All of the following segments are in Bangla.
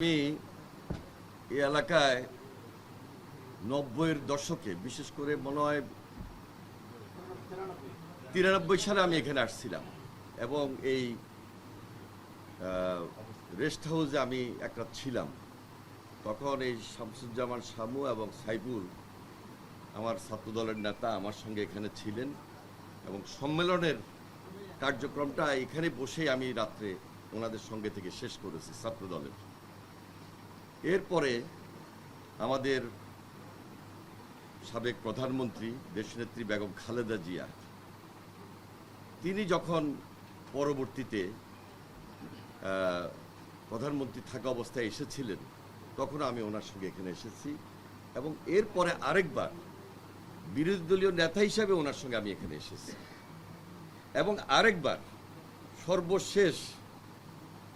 আমি এই এলাকায় 90-এর দশকে বিশেষ করে মনে হয় 93 সালে আমি এখানে আসছিলাম এবং এই রেস্ট হাউসে আমি এক রাত ছিলাম। তখন এই শামসুজ্জামান শামু এবং সাইফুল আমার ছাত্রদলের নেতা আমার সঙ্গে এখানে ছিলেন এবং সম্মেলনের কার্যক্রমটা এখানে বসেই আমি রাত্রে ওনাদের সঙ্গে থেকে শেষ করেছি ছাত্রদলের। এরপরে আমাদের সাবেক প্রধানমন্ত্রী দেশনেত্রী বেগম খালেদা জিয়া তিনি যখন পরবর্তীতে প্রধানমন্ত্রী থাকা অবস্থায় এসেছিলেন তখন আমি ওনার সঙ্গে এখানে এসেছি এবং এরপরে আরেকবার বিরোধী দলীয় নেতা হিসাবে ওনার সঙ্গে আমি এখানে এসেছি এবং আরেকবার সর্বশেষ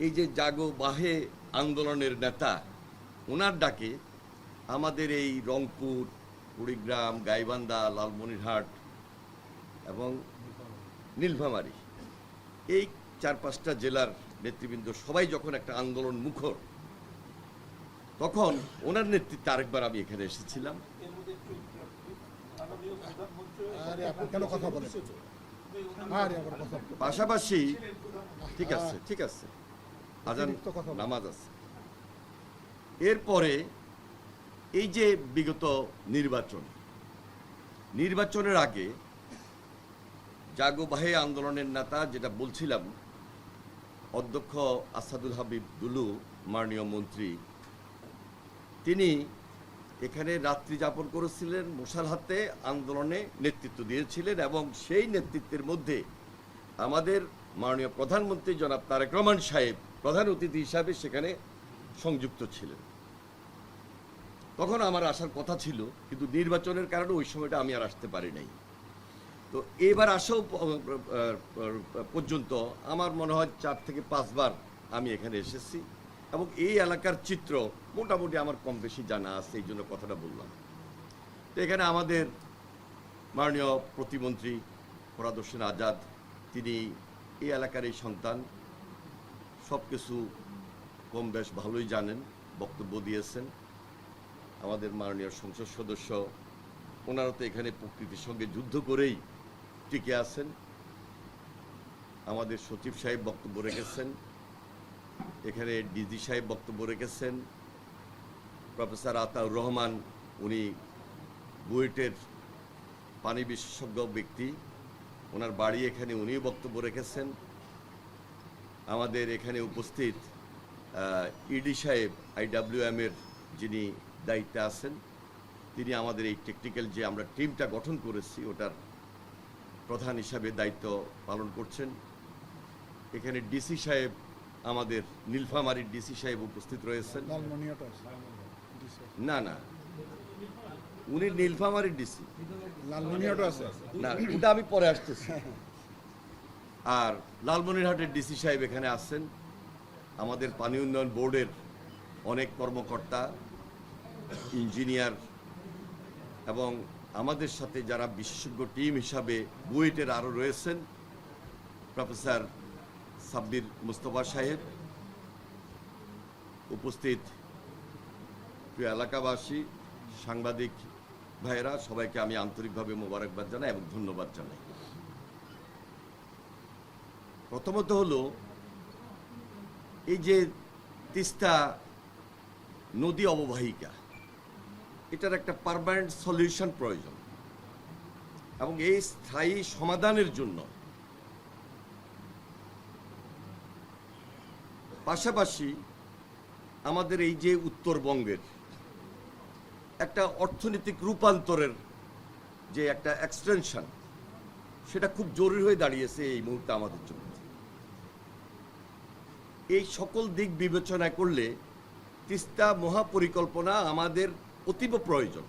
এই যে জাগো বাহে আন্দোলনের নেতা ওনার ডাকে আমাদের এই রংপুর, কুড়িগ্রাম, গাইবান্ধা, লালমনিরহাট এবং নীলফামারী এই 4-5টা জেলার নেতৃবৃন্দ সবাই যখন একটা আন্দোলন মুখর তখন ওনার নেতৃত্বে আরেকবার আমি এখানে এসেছিলাম। পাশাপাশি ঠিক আছে আজান নামাজ আছে। এরপরে এই যে বিগত নির্বাচনের আগে জাগো বাহে আন্দোলনের নেতা যেটা বলছিলাম অধ্যক্ষ আসাদুল হাবিব দুলু মাননীয় মন্ত্রী তিনি এখানে রাত্রি যাপন করেছিলেন, মশাল হাতে আন্দোলনে নেতৃত্ব দিয়েছিলেন এবং সেই নেতৃত্বের মধ্যে আমাদের মাননীয় প্রধানমন্ত্রী জনাব তারেক রহমান সাহেব প্রধান অতিথি হিসাবে সেখানে সংযুক্ত ছিলেন। তখন আমার আসার কথা ছিল কিন্তু নির্বাচনের কারণে ওই সময়টা আমি আর আসতে পারি নাই। তো এবার আসাও পর্যন্ত আমার মনে হয় 4 থেকে 5 বার আমি এখানে এসেছি এবং এই এলাকার চিত্র মোটামুটি আমার কম বেশি জানা আছে, এই জন্য কথাটা বললাম। তো এখানে আমাদের মাননীয় প্রতিমন্ত্রী ফরহাদ হোসেন আজাদ তিনি এই এলাকার এই সন্তান, সব কিছু কম বেশ ভালোই জানেন, বক্তব্য দিয়েছেন। আমাদের মাননীয় সংসদ সদস্য ওনারা তো এখানে প্রকৃতির সঙ্গে যুদ্ধ করেই টিকে আছেন। আমাদের সচিব সাহেব বক্তব্য রেখেছেন, এখানে ডিজি সাহেব বক্তব্য রেখেছেন, প্রফেসর আতাউর রহমান উনি বুয়েটের পানি বিশেষজ্ঞ ব্যক্তি, ওনার বাড়ি এখানে, উনিও বক্তব্য রেখেছেন। আমাদের এখানে উপস্থিত ইডি সাহেব IWM এর যিনি দায়িত্বে আছেন তিনি আমাদের এই টেকনিক্যাল যে আমরা টিমটা গঠন করেছি ওটার প্রধান হিসাবে দায়িত্ব পালন করছেন। এখানে ডিসি সাহেব আমাদের নীলফামারীর ডিসি সাহেব উপস্থিত রয়েছেন। না উনি নীলফামারীর ডিসি, না ওটা আমি পরে আসতেছি। আর লালমনিরহাটের ডিসি সাহেব এখানে আসছেন। আমাদের পানি উন্নয়ন বোর্ডের অনেক কর্মকর্তা, ইঞ্জিনিয়ার এবং আমাদের সাথে যারা বিশেষজ্ঞ টিম হিসাবে বুয়েটের আরও রয়েছেন, প্রফেসর সাব্বির মুস্তফা সাহেব উপস্থিত, প্রিয় এলাকাবাসী, সাংবাদিক ভাইয়েরা, সবাইকে আমি আন্তরিকভাবে মোবারকবাদ জানাই এবং ধন্যবাদ জানাই। প্রথমত হলো এই যে তিস্তা নদী অববাহিকা এটার একটা পার্মানেন্ট সলিউশন প্রয়োজন এবং এই স্থায়ী সমাধানের জন্য পাশাপাশি আমাদের এই যে উত্তরবঙ্গের একটা অর্থনৈতিক রূপান্তরের যে একটা এক্সটেনশন সেটা খুব জরুরি হয়ে দাঁড়িয়েছে এই মুহূর্তে আমাদের জন্য। এই সকল দিক বিবেচনা করলে তিস্তা মহাপরিকল্পনা আমাদের অতীব প্রয়োজন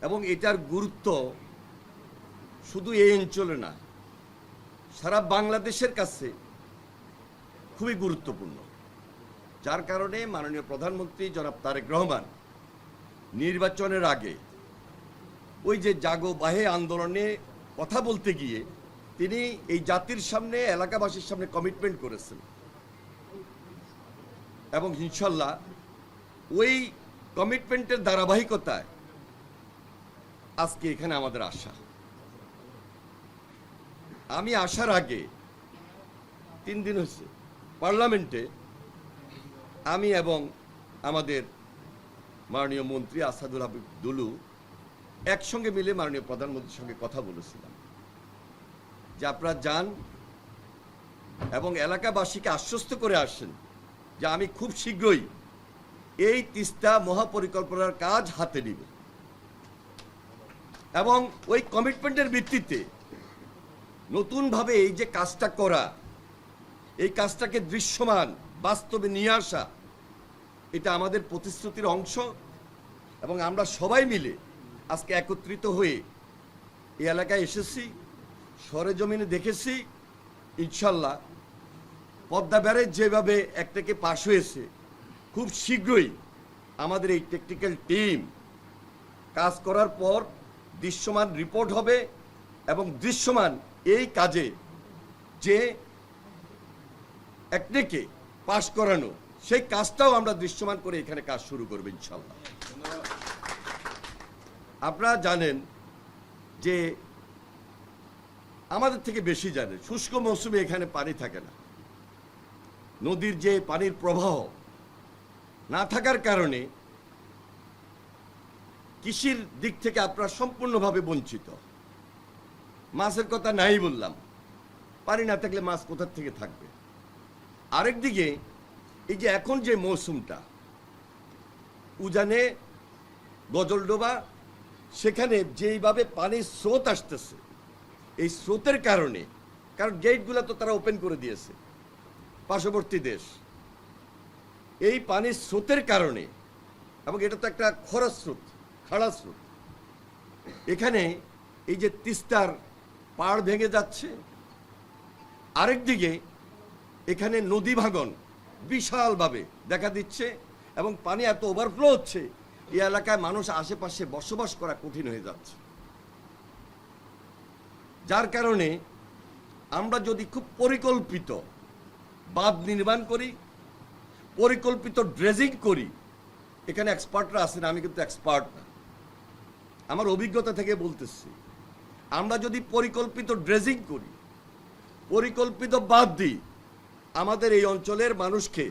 এবং এটার গুরুত্ব শুধু এই অঞ্চলে না, সারা বাংলাদেশের কাছে খুবই গুরুত্বপূর্ণ। যার কারণে মাননীয় প্রধানমন্ত্রী জনাব তারেক রহমান নির্বাচনের আগে ওই যে জাগো বাহে আন্দোলনে কথা বলতে গিয়ে তিনি এই জাতির সামনে, এলাকাবাসীর সামনে কমিটমেন্ট করেছেন এবং ইনশাল্লাহ ওই কমিটমেন্টের ধারাবাহিকতায় আজকে এখানে আমাদের আসা। আমি আসার আগে 3 দিন হয়েছে পার্লামেন্টে আমি এবং আমাদের মাননীয় মন্ত্রী আসাদুল হাবিব দুলু একসঙ্গে মিলে মাননীয় প্রধানমন্ত্রীর সঙ্গে কথা বলেছিলাম যে আপনারা যান এবং এলাকাবাসীকে আশ্বস্ত করে আসেন যে আমি খুব শীঘ্রই এই তিস্তা মহাপরিকল্পনার কাজ হাতে নিব এবং ওই কমিটমেন্টের ভিত্তিতে নতুনভাবে এই যে কাজটা করা, এই কাজটাকে দৃশ্যমান বাস্তবে নিয়ে আসা, এটা আমাদের প্রতিশ্রুতির অংশ। এবং আমরা সবাই মিলে আজকে একত্রিত হয়ে এই এলাকায় এসেছি, সরেজমিনে দেখেছি। ইনশাল্লাহ পদ্মা ব্যারেজ যেভাবে একটাকে পাশ হয়েছে, খুব শীঘ্রই আমাদের এই টেকনিক্যাল টিম কাজ করার পর দৃশ্যমান রিপোর্ট হবে এবং দৃশ্যমান এই কাজে যে একটাকে পাশ করানো, সেই কাজটাও আমরা দৃশ্যমান করে এখানে কাজ শুরু করব ইনশাল্লাহ। আপনারা জানেন যে আমাদের থেকে বেশি জানেন শুষ্ক মৌসুমে এখানে পানি থাকে না। নদীর যে পানির প্রবাহ না থাকার কারণে কৃষির দিক থেকে আপনারা সম্পূর্ণভাবে বঞ্চিত। মাছের কথা নাই বললাম, পানি না থাকলে মাছ কোথা থেকে থাকবে। আরেকদিকে এই যে এখন যে মৌসুমটা, উজানে গজলডোবা, সেখানে যেইভাবে পানির স্রোত আসতেছে, এই স্রোতের কারণে, কারণ গেটগুলো তো তারা ওপেন করে দিয়েছে পার্শ্ববর্তী দেশ, এই পানির স্রোতের কারণে, এবং এটা তো একটা খরা স্রোত, খাড়া স্রোত, এখানে এই যে তিস্তার পাড় ভেঙে যাচ্ছে। আরেকদিকে এখানে নদী ভাঙন বিশালভাবে দেখা দিচ্ছে এবং পানি এত ওভারফ্লো হচ্ছে, এই এলাকায় মানুষ আশেপাশে বসবাস করা কঠিন হয়ে যাচ্ছে। যার কারণে আমরা যদি খুব পরিকল্পিত বাঁধ নির্মাণ করি, পরিকল্পিত ড্রেজিং করি, এখানে এক্সপার্টরা আছেন, আমি কিন্তু এক্সপার্ট না, আমার অভিজ্ঞতা থেকে বলতেছি, আমরা যদি পরিকল্পিত ড্রেজিং করি, পরিকল্পিত বাঁধ দিই, আমাদের এই অঞ্চলের মানুষকে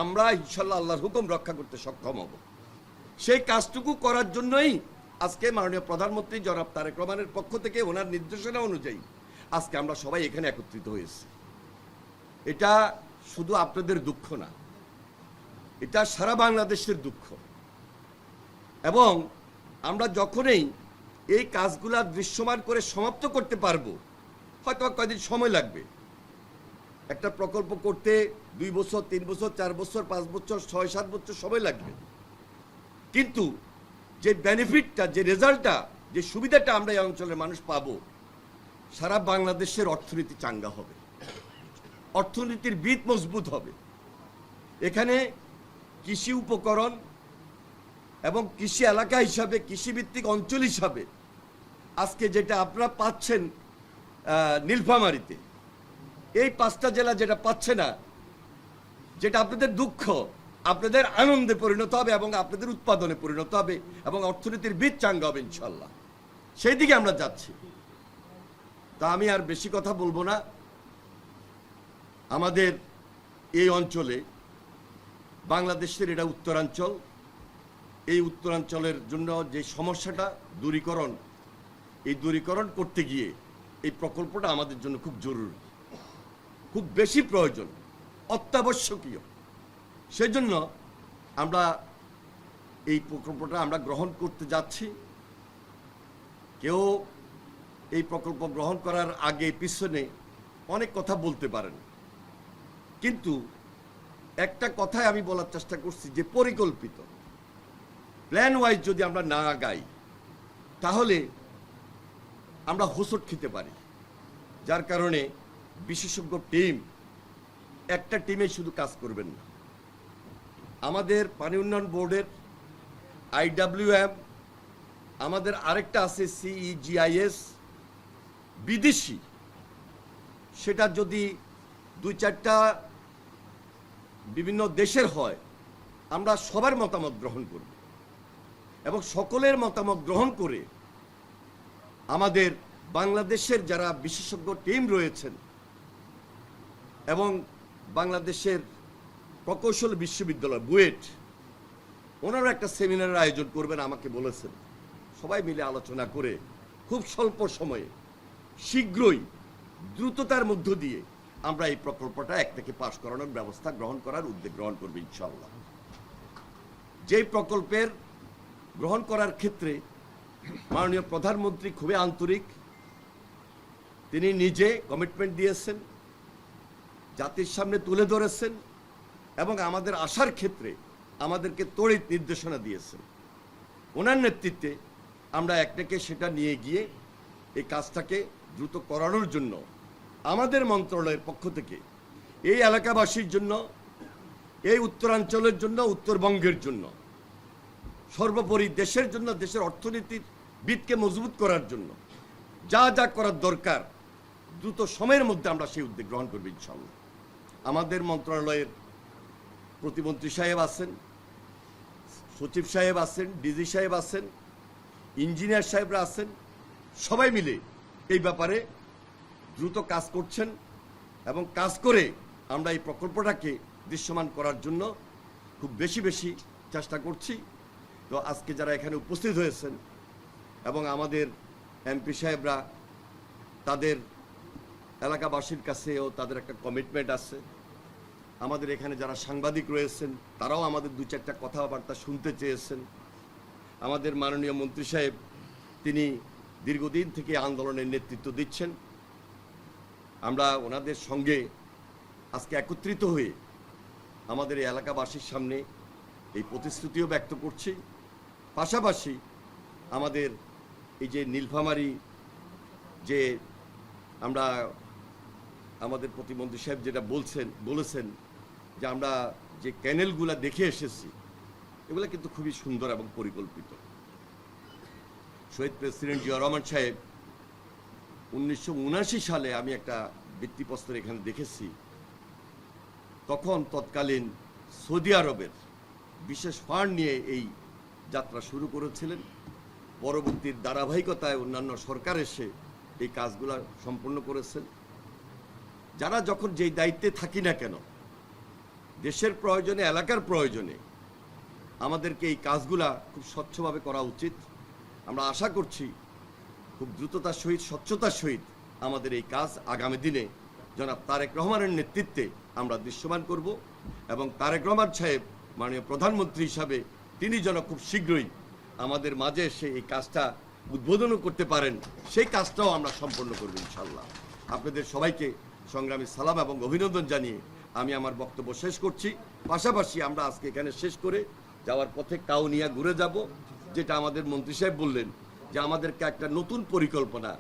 আমরা ইনশাল্লাহ আল্লাহর হুকুম রক্ষা করতে সক্ষম হব। সেই কাজটুকু করার জন্যই আজকে মাননীয় প্রধানমন্ত্রী জনাব তারেক রহমানের পক্ষ থেকে ওনার নির্দেশনা অনুযায়ী আজকে আমরা সবাই এখানে একত্রিত হয়েছি। এটা শুধু আপনাদের দুঃখ না, এটা সারা বাংলাদেশের দুঃখ। এবং আমরা যখনই এই কাজগুলা দৃশ্যমান করে সমাপ্ত করতে পারবো, হয়তো কয়েকদিন সময় লাগবে। একটা প্রকল্প করতে 2 বছর, 3 বছর, 4 বছর, 5 বছর, 6-7 বছর সময় লাগবে, কিন্তু যে বেনিফিটটা, যে রেজাল্টটা, যে সুবিধাটা আমরা এই অঞ্চলের মানুষ পাবো, সারা বাংলাদেশের অর্থনীতি চাঙ্গা হবে, অর্থনীতির ভিত মজবুত হবে। এখানে কৃষি উপকরণ এবং কৃষি এলাকা হিসাবে, কৃষিভিত্তিক অঞ্চল হিসাবে আজকে যেটা আপনারা পাচ্ছেন নীলফামারীতে, এই 5টা জেলা যেটা পাচ্ছে না, যেটা আপনাদের দুঃখ, আপনাদের আনন্দে পরিণত হবে এবং আপনাদের উৎপাদনে পরিণত হবে এবং অর্থনীতির ভিত চাঙ্গা হবে ইনশাল্লাহ। সেই দিকে আমরা যাচ্ছি। তা আমি আর বেশি কথা বলবো না। আমাদের এই অঞ্চলে, বাংলাদেশের এটা উত্তরাঞ্চল, এই উত্তরাঞ্চলের জন্য যে সমস্যাটা দূরীকরণ, এই দূরীকরণ করতে গিয়ে এই প্রকল্পটা আমাদের জন্য খুব জরুরি, খুব বেশি প্রয়োজন, অত্যাবশ্যকীয়। সেজন্য আমরা এই প্রকল্পটা আমরা গ্রহণ করতে যাচ্ছি। কেউ এই প্রকল্প গ্রহণ করার আগে পিছনে অনেক কথা বলতে পারেন, কিন্তু একটা কথাই আমি বলার চেষ্টা করছি যে পরিকল্পিত প্ল্যান ওয়াইজ যদি আমরা না আগাই, তাহলে আমরা হোঁচট খেতে পারি। যার কারণে বিশেষজ্ঞ টিম, একটা টিমে শুধু কাজ করবেন না, আমাদের পানি উন্নয়ন বোর্ডের IWM, আমাদের আরেকটা আছে CEGIS, বিদেশি, সেটা যদি 2-4টা বিভিন্ন দেশের হয় আমরা সবার মতামত গ্রহণ করব এবং সকলের মতামত গ্রহণ করে আমাদের বাংলাদেশের যারা বিশেষজ্ঞ টিম রয়েছেন এবং বাংলাদেশের প্রকৌশল বিশ্ববিদ্যালয় বুয়েট, ওনারা একটা সেমিনারের আয়োজন করবেন আমাকে বলেছেন। সবাই মিলে আলোচনা করে খুব স্বল্প সময়ে শীঘ্রই দ্রুততার মধ্য দিয়ে আমরা এই প্রকল্পটা এক থেকে পাশ করানোর ব্যবস্থা গ্রহণ করার উদ্যোগ গ্রহণ করব ইনশাআল্লাহ। যেই প্রকল্পের গ্রহণ করার ক্ষেত্রে মাননীয় প্রধানমন্ত্রী খুবই আন্তরিক, তিনি নিজে কমিটমেন্ট দিয়েছেন, জাতির সামনে তুলে ধরেছেন এবং আমাদের আশার ক্ষেত্রে আমাদেরকে তড়িৎ নির্দেশনা দিয়েছেন। ওনার নেতৃত্বে আমরা একটাকে সেটা নিয়ে গিয়ে এই কাজটাকে দ্রুত করানোর জন্য আমাদের মন্ত্রণালয়ের পক্ষ থেকে এই এলাকাবাসীর জন্য, এই উত্তরাঞ্চলের জন্য, উত্তরবঙ্গের জন্য, সর্বোপরি দেশের জন্য, দেশের অর্থনীতির ভিতকে মজবুত করার জন্য যা যা করার দরকার দ্রুত সময়ের মধ্যে আমরা সেই উদ্যোগ গ্রহণ করব ইনশাআল্লাহ। আমাদের মন্ত্রণালয়ের প্রতিমন্ত্রী সাহেব আছেন, সচিব সাহেব আছেন, ডিজি সাহেব আছেন, ইঞ্জিনিয়ার সাহেবরা আছেন, সবাই মিলে এই ব্যাপারে দ্রুত কাজ করছেন এবং কাজ করে আমরা এই প্রকল্পটাকে দৃশ্যমান করার জন্য খুব বেশি বেশি চেষ্টা করছি। তো আজকে যারা এখানে উপস্থিত হয়েছেন এবং আমাদের এমপি সাহেবরা, তাদের এলাকাবাসীর কাছেও তাদের একটা কমিটমেন্ট আছে। আমাদের এখানে যারা সাংবাদিক রয়েছেন তারাও আমাদের দু চারটা কথাবার্তা শুনতে চেয়েছেন। আমাদের মাননীয় মন্ত্রী সাহেব, তিনি দীর্ঘদিন থেকে আন্দোলনের নেতৃত্ব দিচ্ছেন। আমরা ওনাদের সঙ্গে আজকে একত্রিত হয়ে আমাদের এই এলাকাবাসীর সামনে এই প্রতিশ্রুতিও ব্যক্ত করছি। পাশাপাশি আমাদের এই যে নীলফামারী, যে আমরা আমাদের প্রতিমন্ত্রী সাহেব যেটা বলেছেন যে আমরা যে ক্যানেলগুলা দেখে এসেছি এগুলো কিন্তু খুবই সুন্দর এবং পরিকল্পিত। শহীদ প্রেসিডেন্ট জিয়া রহমান সাহেব 1979 সালে আমি একটা ভিত্তিপ্রস্তর এখানে দেখেছি, তখন তৎকালীন সৌদি আরবের বিশেষ ফান্ড নিয়ে এই যাত্রা শুরু করেছিলেন। পরবর্তীর ধারাবাহিকতায় অন্যান্য সরকার এসে এই কাজগুলো সম্পন্ন করেছেন। যারা যখন যেই দায়িত্বে থাকি না কেন, দেশের প্রয়োজনে, এলাকার প্রয়োজনে আমাদেরকে এই কাজগুলা খুব স্বচ্ছভাবে করা উচিত। আমরা আশা করছি খুব দ্রুততার সহিত, স্বচ্ছতার সহিত আমাদের এই কাজ আগামী দিনে জনাব তারেক রহমানের নেতৃত্বে আমরা দৃশ্যমান করব এবং তারেক রহমান সাহেব মাননীয় প্রধানমন্ত্রী হিসাবে তিনি যেন খুব শীঘ্রই আমাদের মাঝে এসে এই কাজটা উদ্বোধনও করতে পারেন, সেই কাজটাও আমরা সম্পন্ন করব ইনশাআল্লাহ। আপনাদের সবাইকে সংগ্রামী সালাম এবং অভিনন্দন জানিয়ে আমি আমার বক্তব্য শেষ করছি। পাশাপাশি আমরা আজকে এখানে শেষ করে যাওয়ার পথে কাউনিয়া ঘুরে যাব, যেটা আমাদের মন্ত্রী সাহেব বললেন যে আমাদেরকে একটা নতুন পরিকল্পনা,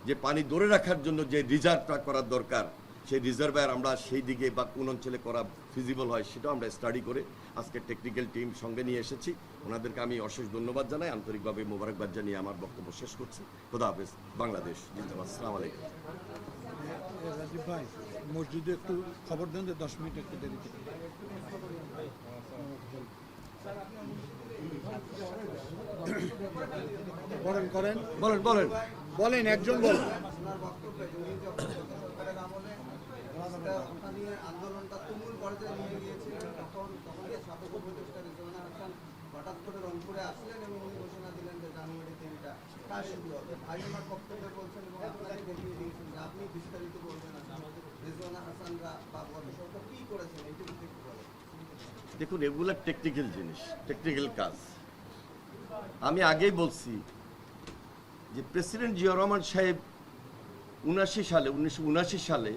যে পানি ধরে রাখার জন্য যে রিজার্ভটা করার দরকার, সেই রিজার্ভার আমরা সেই দিকে বা কোন অঞ্চলে করা ফিজিবল হয় সেটাও আমরা স্টাডি করে আজকে টেকনিক্যাল টিম সঙ্গে নিয়ে এসেছি। ওনাদেরকে আমি অশেষ ধন্যবাদ জানাই, আন্তরিকভাবে মোবারকবাদ জানিয়ে আমার বক্তব্য শেষ করছি। খোদা হাফেজ। বাংলাদেশ জিন্দাবাদ। আসসালামু আলাইকুম। রাজীব ভাই, মসজিদে একটু খবর দেন যে 10 মিনিট একটু দেরিতে। করেন বলেন বলেন বলেন, একজন বলেন। আন্দোলনটা তুমুল পর্যায়ে নিয়ে গিয়েছিলেন, তখন সাবেক উপদেষ্টা রিজওয়ানা হাসান হঠাৎ করে রংপুরে আসলেন এবং উনি ঘোষণা দিলেন যে জানুয়ারি 3টা কাজ শুরু হবে। ভাই আমার বক্তব্যে বলছেন এবং আপনাকে দেখিয়ে দিয়েছেন যে আপনি বিস্তারিত বলবেন রিজওয়ানা হাসানরা বা গত সরকার কি করেছেন এইটুকু একটু বলেন। দেখুন, এগুলো টেকনিক্যাল জিনিস, টেকনিক্যাল কাজ। আমি আগেই বলছি যে প্রেসিডেন্ট জিয়া রহমান সাহেব 1979 সালে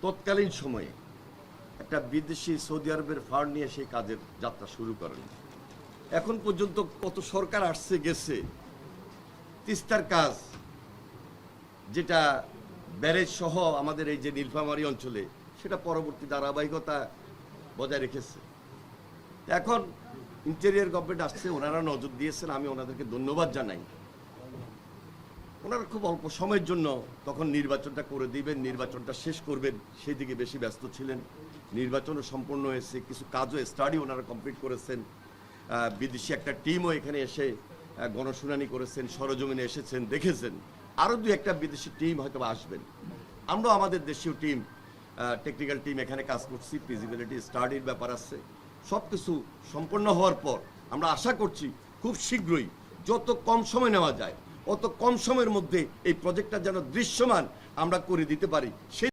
তৎকালীন সময়ে একটা বিদেশি সৌদি আরবের ফান্ড নিয়ে সেই কাজের যাত্রা শুরু করেন। এখন পর্যন্ত কত সরকার আসছে গেছে, তিস্তার কাজ যেটা ব্যারেজ সহ আমাদের এই যে নীলফামারী অঞ্চলে, সেটা পরবর্তী ধারাবাহিকতা বজায় রেখেছে। এখন ইন্টেরিয়র গভর্নমেন্ট আসছে, ওনারা নজর দিয়েছেন, আমি ওনাদেরকে ধন্যবাদ জানাই। ওনারা খুব অল্প সময়ের জন্য তখন নির্বাচনটা করে দিবেন, নির্বাচনটা শেষ করবেন, সেই দিকে বেশি ব্যস্ত ছিলেন। নির্বাচনও সম্পন্ন হয়েছে, কিছু কাজও স্টাডি ওনারা কমপ্লিট করেছেন। বিদেশি একটা টিমও এখানে এসে গণশুনানি করেছেন, সরজমিনে এসেছেন, দেখেছেন। আরও দু একটা বিদেশি টিম হয়তো আসবেন। আমরা আমাদের দেশীয় টিম, টেকনিক্যাল টিম এখানে কাজ করছি, ফিজিবিলিটি স্টাডির ব্যাপার আছে। সব কিছু সম্পন্ন হওয়ার পর আমরা আশা করছি খুব শীঘ্রই, যত কম সময় নেওয়া যায় অত কম সময়ের মধ্যে এই প্রজেক্টটা যেন দৃশ্যমান আমরা করে দিতে পারি সেই